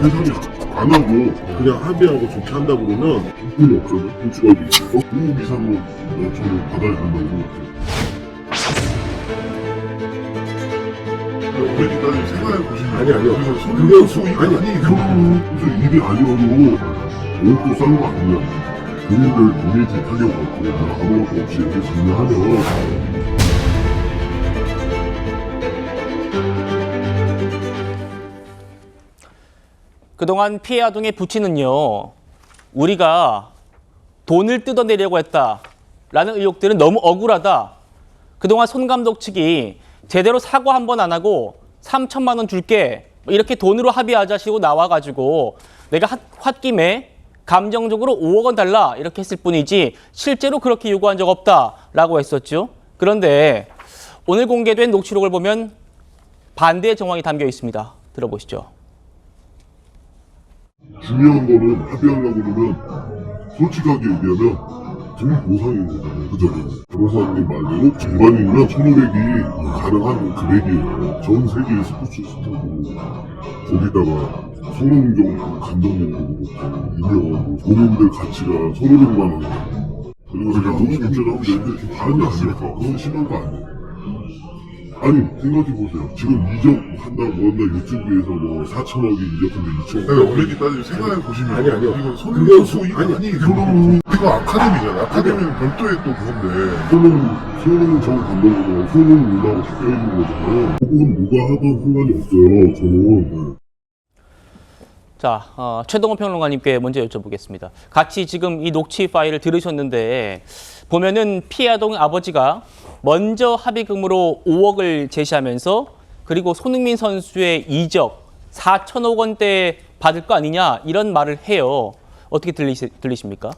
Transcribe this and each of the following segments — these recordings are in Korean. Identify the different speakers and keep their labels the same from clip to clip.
Speaker 1: 세상에 안 하고 그냥 합의하고 좋게 한다 그러면 돈이 없잖아. 도주가기. 그 이상은 저는 받아야 된다고 생각해요. 우리까지 생각해 보시면
Speaker 2: 아니요.
Speaker 1: 그게 소익이 아니 무슨 일이 아니어도 옷도 싼 거 아니냐. 본인들 이미지 타격받고 아무것도 없이 이렇게 정리하면
Speaker 3: 그동안 피해 아동의 부친은요, 우리가 돈을 뜯어내려고 했다라는 의혹들은 너무 억울하다. 그동안 손 감독 측이 제대로 사과 한 번 안 하고 3천만 원 줄게 이렇게 돈으로 합의하자시고 나와가지고 내가 홧김에 감정적으로 5억 원 달라 이렇게 했을 뿐이지 실제로 그렇게 요구한 적 없다라고 했었죠. 그런데 오늘 공개된 녹취록을 보면 반대의 정황이 담겨 있습니다. 들어보시죠.
Speaker 1: 중요한 거는 합의하려고 그러면 솔직하게 얘기하면 돈 보상인 거잖아요. 그죠? 변호사님 말대로 일반인이면 1,500이 가능한 금액이에요. 전 세계의 스포츠 스타고 거기다가 손흥정 감독님도 그렇고 유명한 본인들 가치가 1,500만 원. 그리고 제가 너무 문제가 없는데 반이 아닐까? 그건 심한 거 아니에요. 아니 생각해보세요. 지금 이적한다 뭐한다 유튜브에서 뭐 4천억이 이적한다 2천억. 원래기 따지면 생각해보시면
Speaker 2: 아니요.
Speaker 1: 이거 손흥정 소익 아니 그거는 이거 아카데미잖아. 아카데미는 별도의 또 그건데 손흥정 감독으로 손흥 누나하고 섞여있는 거잖아요. 그건 누가 하던 상관이 없어요. 저는.
Speaker 3: 자, 최동원 평론가님께 먼저 여쭤보겠습니다. 같이 지금 이 녹취 파일을 들으셨는데 보면은 피해 아동 아버지가 먼저 합의금으로 5억을 제시하면서 그리고 손흥민 선수의 이적 4천억 원대 받을 거 아니냐 이런 말을 해요. 어떻게 들리십니까?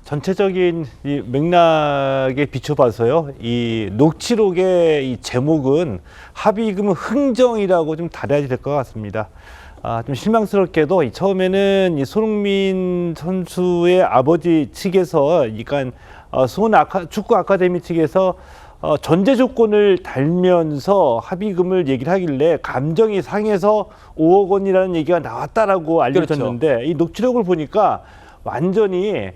Speaker 4: 전체적인 이 맥락에 비춰봐서요. 이 녹취록의 이 제목은 합의금 흥정이라고 좀 달아야 될 것 같습니다. 좀 실망스럽게도 처음에는 이 손흥민 선수의 아버지 측에서, 그러니까 수원 축구 아카데미 측에서 전제 조건을 달면서 합의금을 얘기를 하길래 감정이 상해서 5억 원이라는 얘기가 나왔다라고 알려졌는데, 그렇죠. 이 녹취록을 보니까 완전히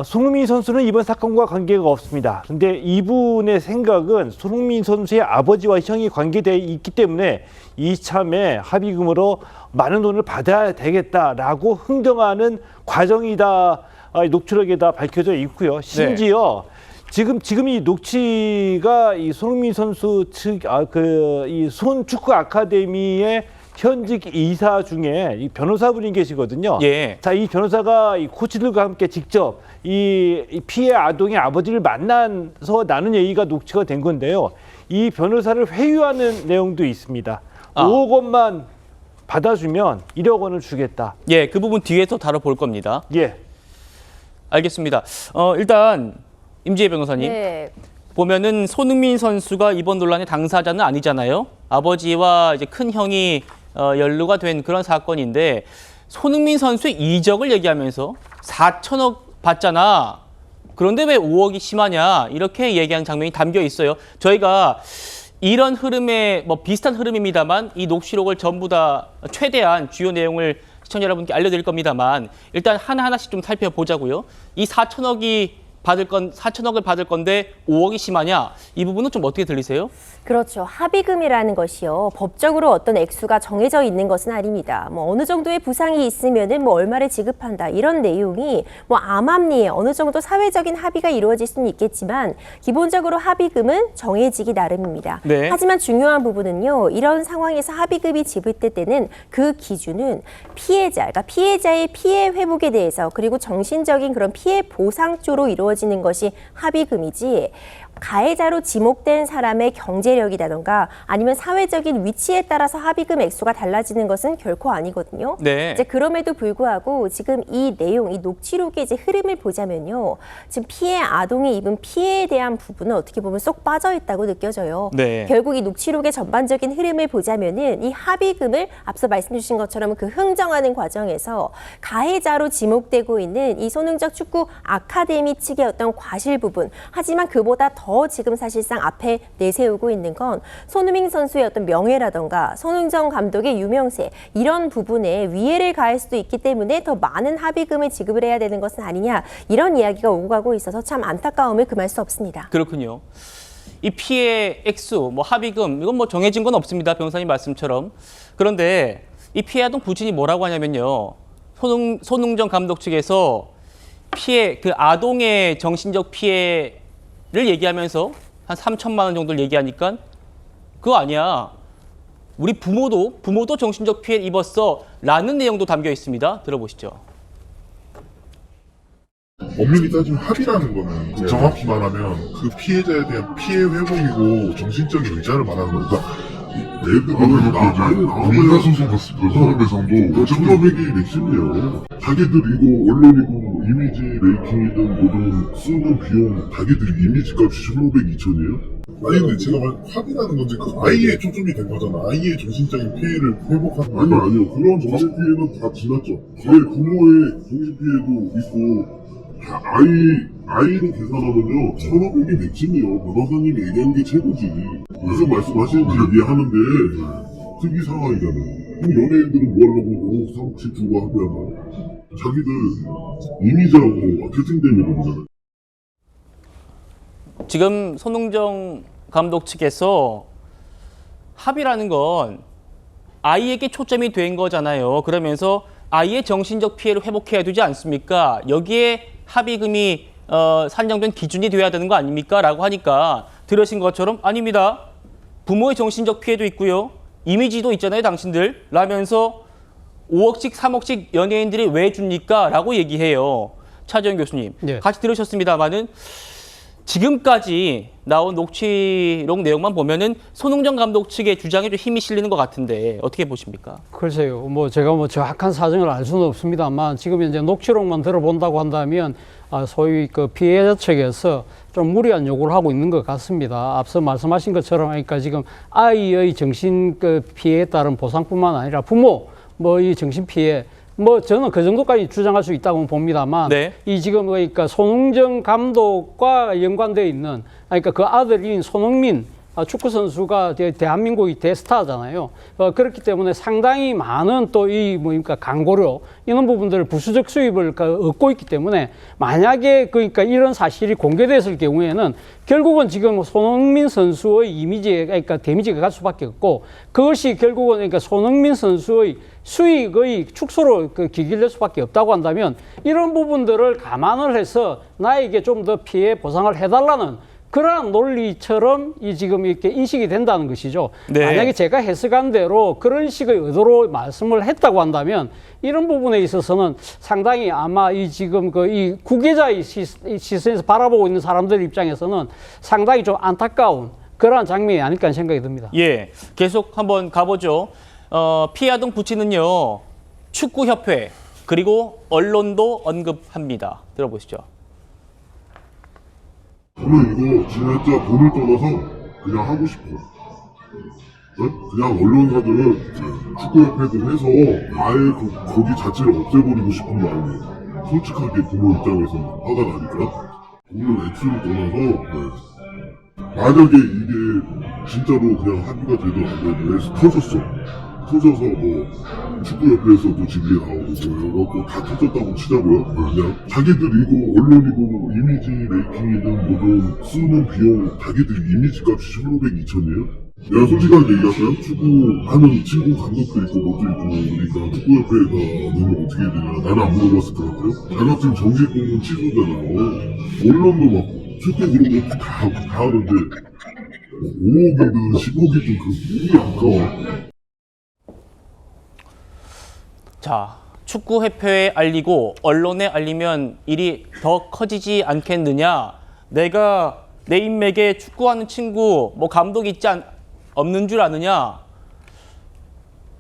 Speaker 4: 손흥민 선수는 이번 사건과 관계가 없습니다. 그런데 이분의 생각은 손흥민 선수의 아버지와 형이 관계되어 있기 때문에 이참에 합의금으로 많은 돈을 받아야 되겠다라고 흥정하는 과정이다. 녹취록에다 밝혀져 있고요. 심지어 지금 이 녹취가 이 손흥민 선수 측 이 수원 축구 아카데미의 현직 이사 중에 이 변호사분이 계시거든요.
Speaker 3: 예.
Speaker 4: 자, 이 변호사가 이 코치들과 함께 직접 이 피해 아동의 아버지를 만나서 나눈 얘기가 녹취가 된 건데요. 이 변호사를 회유하는 내용도 있습니다. 5억 원만 받아주면 1억 원을 주겠다.
Speaker 3: 예, 그 부분 뒤에서 다뤄볼 겁니다.
Speaker 4: 예.
Speaker 3: 알겠습니다. 일단 임지혜 변호사님.
Speaker 5: 네.
Speaker 3: 보면은 손흥민 선수가 이번 논란의 당사자는 아니잖아요. 아버지와 이제 큰 형이 연루가 된 그런 사건인데 손흥민 선수의 이적을 얘기하면서 4천억 받잖아. 그런데 왜 5억이 심하냐 이렇게 얘기하는 장면이 담겨 있어요. 저희가 이런 흐름에 뭐 비슷한 흐름입니다만 이 녹취록을 전부 다 최대한 주요 내용을 시청자 여러분께 알려드릴 겁니다만 일단 하나하나씩 좀 살펴보자고요. 이 4천억을 받을 건데 5억이 심하냐? 이 부분은 좀 어떻게 들리세요?
Speaker 5: 그렇죠. 합의금이라는 것이요. 법적으로 어떤 액수가 정해져 있는 것은 아닙니다. 뭐 어느 정도의 부상이 있으면은 뭐 얼마를 지급한다. 이런 내용이 뭐 암암리에 어느 정도 사회적인 합의가 이루어질 수는 있겠지만 기본적으로 합의금은 정해지기 나름입니다.
Speaker 3: 네.
Speaker 5: 하지만 중요한 부분은요. 이런 상황에서 합의금이 지급될 때는 그 기준은 그러니까 피해자의 피해 회복에 대해서 그리고 정신적인 그런 피해 보상 쪽으로 이루어지는 것이 합의금이지 가해자로 지목된 사람의 경제력이라던가 아니면 사회적인 위치에 따라서 합의금 액수가 달라지는 것은 결코 아니거든요.
Speaker 3: 네.
Speaker 5: 이제 그럼에도 불구하고 지금 이 내용, 이 녹취록의 이제 흐름을 보자면요. 지금 피해 아동이 입은 피해에 대한 부분은 어떻게 보면 쏙 빠져 있다고 느껴져요.
Speaker 3: 네.
Speaker 5: 결국 이 녹취록의 전반적인 흐름을 보자면은 이 합의금을 앞서 말씀 주신 것처럼 그 흥정하는 과정에서 가해자로 지목되고 있는 이 손흥정 축구 아카데미 측의 어떤 과실 부분, 하지만 그보다 더 더 지금 사실상 앞에 내세우고 있는 건 손흥민 선수의 어떤 명예라던가 손흥정 감독의 유명세 이런 부분에 위해를 가할 수도 있기 때문에 더 많은 합의금을 지급을 해야 되는 것은 아니냐 이런 이야기가 오고 가고 있어서 참 안타까움을 금할 수 없습니다.
Speaker 3: 그렇군요. 이 피해 액수, 뭐 합의금 이건 뭐 정해진 건 없습니다. 변호사님 말씀처럼. 그런데 이 피해 아동 부친이 뭐라고 하냐면요. 손흥정 감독 측에서 피해 그 아동의 정신적 피해를 얘기하면서 한 3천만 원 정도를 얘기하니까 그거 아니야. 우리 부모도 정신적 피해를 입었어라는 내용도 담겨 있습니다. 들어보시죠.
Speaker 1: 엄밀히 따지면 합의라는 거는 정확히 말하면 그 피해자에 대한 피해 회복이고 정신적인 의자를 말하는 거니까 레드가 나오면 민사소송 갔을 때 사람에서도 천여백이 맥심이에요. 자기들이고 언론이고 이미지 메이킹이든 뭐든 쓰는 비용 자기들 이미지 값이 1,500, 2,000이에요? 아니 근데 제가 말 합의라는 건지 그 아이에 초점이 된 거잖아. 아이의 정신적인 피해를 회복하는 아니요 그런 정신 피해는 다 지났죠. 제 부모의 정신 피해도 있고 다 아이로 계산하면요 1,500이 맥심이요. 변호사님이 얘기한 게 최고지. 무슨 말씀하시는지 이해하는데 특이 상황이잖아요. 그럼 연예인들은 뭐 하려고 3억씩 주고 하면 자기들 이미지하고 마케팅 때문에 그러잖아요.
Speaker 3: 지금 손흥정 감독 측에서 합의라는 건 아이에게 초점이 된 거잖아요. 그러면서 아이의 정신적 피해를 회복해야 되지 않습니까? 여기에 합의금이 산정된 기준이 돼야 되는 거 아닙니까? 라고 하니까 들으신 것처럼 아닙니다. 부모의 정신적 피해도 있고요. 이미지도 있잖아요, 당신들. 라면서 5억씩, 3억씩 연예인들이 왜 줍니까? 라고 얘기해요. 차재현 교수님.
Speaker 2: 네.
Speaker 3: 같이 들으셨습니다만은 지금까지 나온 녹취록 내용만 보면은 손흥정 감독 측의 주장에 좀 힘이 실리는 것 같은데 어떻게 보십니까?
Speaker 2: 글쎄요, 뭐 제가 뭐 정확한 사정을 알 수는 없습니다만 지금 이제 녹취록만 들어본다고 한다면 소위 그 피해자 측에서 좀 무리한 요구를 하고 있는 것 같습니다. 앞서 말씀하신 것처럼 그러니까 지금 아이의 정신 그 피해에 따른 보상뿐만 아니라 부모 뭐 이 정신 피해 뭐 저는 그 정도까지 주장할 수 있다고 봅니다만
Speaker 3: 네.
Speaker 2: 이 지금 그러니까 손흥정 감독과 연관되어 있는 그러니까 그 아들인 손흥민 축구 선수가 대한민국의 대스타잖아요. 그렇기 때문에 상당히 많은 또 이 뭡니까 광고료 이런 부분들을 부수적 수입을 얻고 있기 때문에 만약에 그러니까 이런 사실이 공개됐을 경우에는 결국은 지금 손흥민 선수의 이미지에 그러니까 데미지가 갈 수밖에 없고 그것이 결국은 그러니까 손흥민 선수의 수익의 축소로 기길될 수밖에 없다고 한다면 이런 부분들을 감안을 해서 나에게 좀 더 피해 보상을 해달라는 그러한 논리처럼 지금 이렇게 인식이 된다는 것이죠.
Speaker 3: 네.
Speaker 2: 만약에 제가 해석한 대로 그런 식의 의도로 말씀을 했다고 한다면 이런 부분에 있어서는 상당히 아마 이 지금 이 구계자의 시선에서 바라보고 있는 사람들 입장에서는 상당히 좀 안타까운 그러한 장면이 아닐까 하는 생각이 듭니다.
Speaker 3: 예, 계속 한번 가보죠. 피해 아동 부친은요, 축구협회 그리고 언론도 언급합니다. 들어보시죠.
Speaker 1: 저는 이거 진짜 돈을 떠나서 그냥 하고 싶어요. 그냥 언론사들은 축구협회들 해서 아예 거기 자체를 없애버리고 싶은 마음이에요. 솔직하게 부모 입장에서는 화가 나니까. 돈을 액수를 떠나서 만약에 이게 진짜로 그냥 합의가 되든 안 되든 터져서 뭐 축구협회에서도 지들이 나오고 뭐 다 터졌다고 치자고요. 그냥 자기들이고 언론이고 이미지 메이킹이든 뭐든 쓰는 비용 자기들 이미지 값이 1,500, 2,000이에요? 내가 솔직하게 얘기할까요? 축구하는 친구 감독도 있고 뭐도 있고 그러니까 축구협회에다 넣으면 어떻게 해야 되냐 나는 안 물어봤을 것 같아요. 자격증 정식 공문 취소잖아요. 언론도 막 축구 그런 거 다 하는데 5억이든 10억이든 그 돈이 아까워.
Speaker 3: 자, 축구협회에 알리고 언론에 알리면 일이 더 커지지 않겠느냐? 내가 내 인맥에 축구하는 친구, 뭐 감독 없는 줄 아느냐?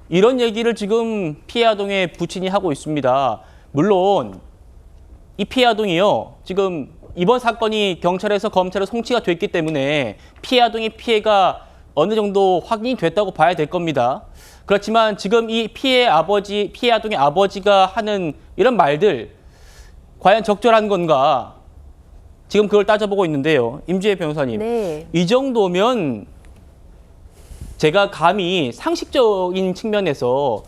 Speaker 3: 이런 얘기를 지금 피해 아동의 부친이 하고 있습니다. 물론 이 피해 아동이요, 지금 이번 사건이 경찰에서 검찰에 송치가 됐기 때문에 피해 아동의 피해가 어느 정도 확인이 됐다고 봐야 될 겁니다. 그렇지만 지금 이 피해 아동의 아버지가 하는 이런 말들 과연 적절한 건가? 지금 그걸 따져보고 있는데요. 임지혜 변호사님.
Speaker 5: 네.
Speaker 3: 이 정도면 제가 감히 상식적인 측면에서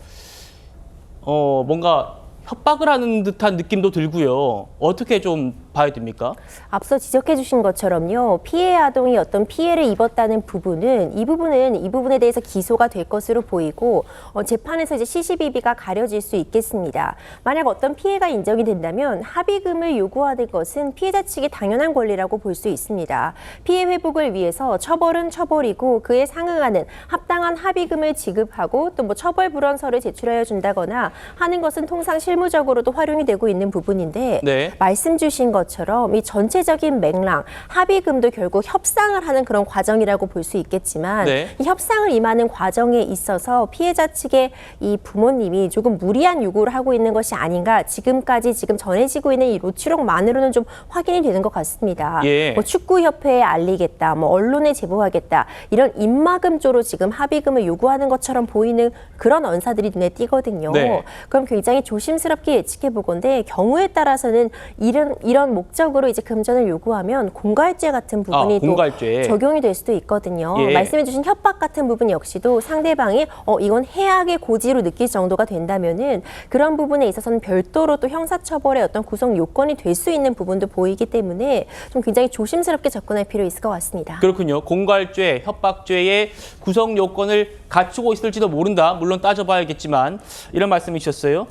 Speaker 3: 뭔가 협박을 하는 듯한 느낌도 들고요. 어떻게 좀 봐야 됩니까?
Speaker 5: 앞서 지적해 주신 것처럼요. 피해 아동이 어떤 피해를 입었다는 부분은 이 부분에 대해서 기소가 될 것으로 보이고 재판에서 이제 시시비비가 가려질 수 있겠습니다. 만약 어떤 피해가 인정이 된다면 합의금을 요구하는 것은 피해자 측의 당연한 권리라고 볼 수 있습니다. 피해 회복을 위해서 처벌은 처벌이고 그에 상응하는 합당한 합의금을 지급하고 또 뭐 처벌 불원서를 제출하여 준다거나 하는 것은 통상 실무적으로도 활용이 되고 있는 부분인데
Speaker 3: 네.
Speaker 5: 말씀 주신 것처럼 이 전체적인 맥락, 합의금도 결국 협상을 하는 그런 과정이라고 볼 수 있겠지만
Speaker 3: 네.
Speaker 5: 이 협상을 임하는 과정에 있어서 피해자 측의 이 부모님이 조금 무리한 요구를 하고 있는 것이 아닌가 지금까지 전해지고 있는 이 로추록만으로는 좀 확인이 되는 것 같습니다.
Speaker 3: 예.
Speaker 5: 뭐 축구협회에 알리겠다, 뭐 언론에 제보하겠다 이런 입막음조로 지금 합의금을 요구하는 것처럼 보이는 그런 언사들이 눈에 띄거든요.
Speaker 3: 네.
Speaker 5: 그럼 굉장히 조심스럽게 예측해 보건데 경우에 따라서는 이런 목적으로 이제 금전을 요구하면 공갈죄 같은 부분이 또
Speaker 3: 공갈죄.
Speaker 5: 적용이 될 수도 있거든요.
Speaker 3: 예.
Speaker 5: 말씀해주신 협박 같은 부분 역시도 상대방이 이건 해악의 고지로 느낄 정도가 된다면은 그런 부분에 있어서는 별도로 또 형사처벌의 어떤 구성 요건이 될 수 있는 부분도 보이기 때문에 좀 굉장히 조심스럽게 접근할 필요 있을 것 같습니다.
Speaker 3: 그렇군요. 공갈죄, 협박죄의 구성 요건을 갖추고 있을지도 모른다. 물론 따져봐야겠지만 이런 말씀이셨어요.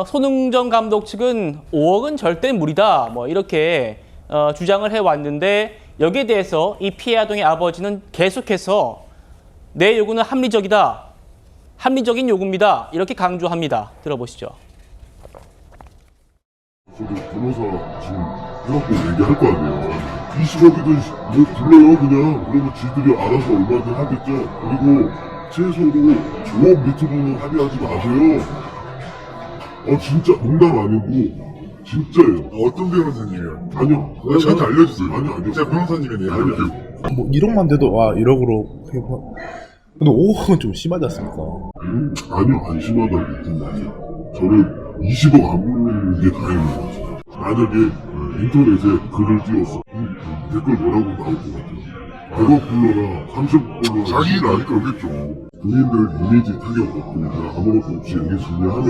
Speaker 3: 손흥정 감독 측은 5억은 절대 무리다. 뭐 이렇게 주장을 해왔는데 여기에 대해서 이 피해 아동의 아버지는 계속해서 내 요구는 합리적이다. 합리적인 요구입니다. 이렇게 강조합니다. 들어보시죠.
Speaker 1: 저도 변호사 지금 해갖고 얘기할 거 아니에요. 20억이든 뭐 불러요 그냥. 그러면 지들이 알아서 얼마든 하겠죠. 그리고 최소로 조업 밑으로는 합의하지 마세요. 진짜 농담 아니고 진짜예요.
Speaker 6: 어떤 변호사님이요?
Speaker 1: 아니요.
Speaker 6: 저한테 알려주세요.
Speaker 1: 아니요.
Speaker 6: 제가 변호사님이네요.
Speaker 1: 아니요.
Speaker 7: 뭐 1억만 돼도 1억으로 해보. 근데 5억은 좀 심하지 않습니까?
Speaker 1: 아니요. 안 심하다고 생각해요. 저는 20억 안 부르는 게 다행인 것 같아요. 만약에 인터넷에 글을 띄웠어. 댓글 뭐라고 나올 것 같아요. 100억 불러라, 30억 불러라.
Speaker 6: 자기 나이 그러겠죠.
Speaker 1: 본인들 이미지 타격 없고 그냥 아무것도 없이 얘기 정리하면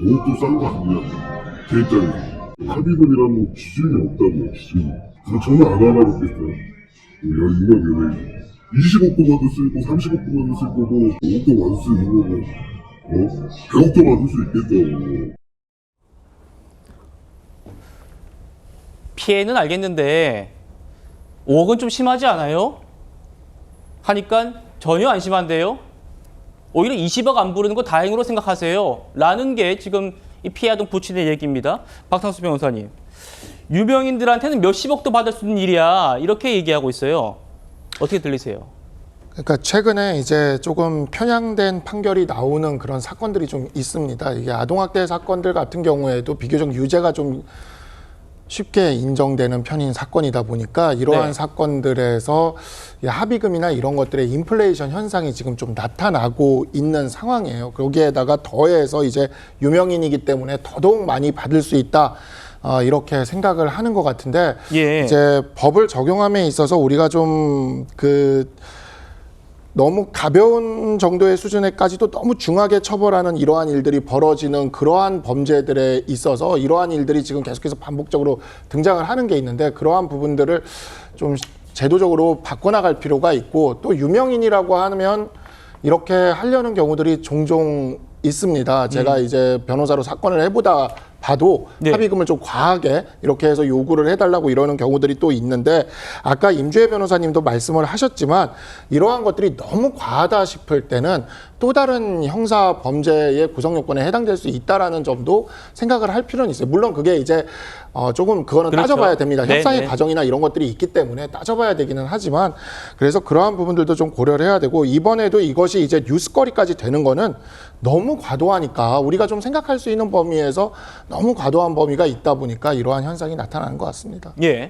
Speaker 1: 5억도 싼 거 아니냐. 제 입장에서. 합의금이라는 기준이 없다고요, 기준이. 그래서 저는 안 알아봤겠어요. 이건 연예인. 20억도 받을 수 있고, 30억도 받을 수 있고, 5억도 받을 수 있는 거고, 100억도 받을 수 있겠죠.
Speaker 3: 피해는 알겠는데 5억은 좀 심하지 않아요? 하니까 전혀 안 심한데요? 오히려 20억 안 부르는 거 다행으로 생각하세요. 라는 게 지금 이 피해 아동 부친의 얘기입니다. 박상수 변호사님. 유명인들한테는 몇십억도 받을 수 있는 일이야. 이렇게 얘기하고 있어요. 어떻게 들리세요?
Speaker 8: 그러니까 최근에 이제 조금 편향된 판결이 나오는 그런 사건들이 좀 있습니다. 이게 아동학대 사건들 같은 경우에도 비교적 유죄가 좀 쉽게 인정되는 편인 사건이다 보니까 이러한
Speaker 3: 네.
Speaker 8: 사건들에서 합의금이나 이런 것들의 인플레이션 현상이 지금 좀 나타나고 있는 상황이에요. 거기에다가 더해서 이제 유명인이기 때문에 더더욱 많이 받을 수 있다. 이렇게 생각을 하는 것 같은데
Speaker 3: 예.
Speaker 8: 이제 법을 적용함에 있어서 우리가 좀 너무 가벼운 정도의 수준에까지도 너무 중하게 처벌하는 이러한 일들이 벌어지는 그러한 범죄들에 있어서 이러한 일들이 지금 계속해서 반복적으로 등장을 하는 게 있는데 그러한 부분들을 좀 제도적으로 바꿔나갈 필요가 있고 또 유명인이라고 하면 이렇게 하려는 경우들이 종종 있습니다. 제가 이제 변호사로 사건을 해보다 봐도
Speaker 3: 네.
Speaker 8: 합의금을 좀 과하게 이렇게 해서 요구를 해달라고 이러는 경우들이 또 있는데 아까 임주혜 변호사님도 말씀을 하셨지만 이러한 것들이 너무 과하다 싶을 때는 또 다른 형사 범죄의 구성 요건에 해당될 수 있다라는 점도 생각을 할 필요는 있어요. 물론 그게 이제 조금 그거는
Speaker 3: 그렇죠.
Speaker 8: 따져봐야 됩니다.
Speaker 3: 네,
Speaker 8: 협상의
Speaker 3: 네.
Speaker 8: 과정이나 이런 것들이 있기 때문에 따져봐야 되기는 하지만 그래서 그러한 부분들도 좀 고려를 해야 되고 이번에도 이것이 이제 뉴스거리까지 되는 거는 너무 과도하니까 우리가 좀 생각할 수 있는 범위에서 너무 과도한 범위가 있다 보니까 이러한 현상이 나타나는 것 같습니다.
Speaker 3: 예.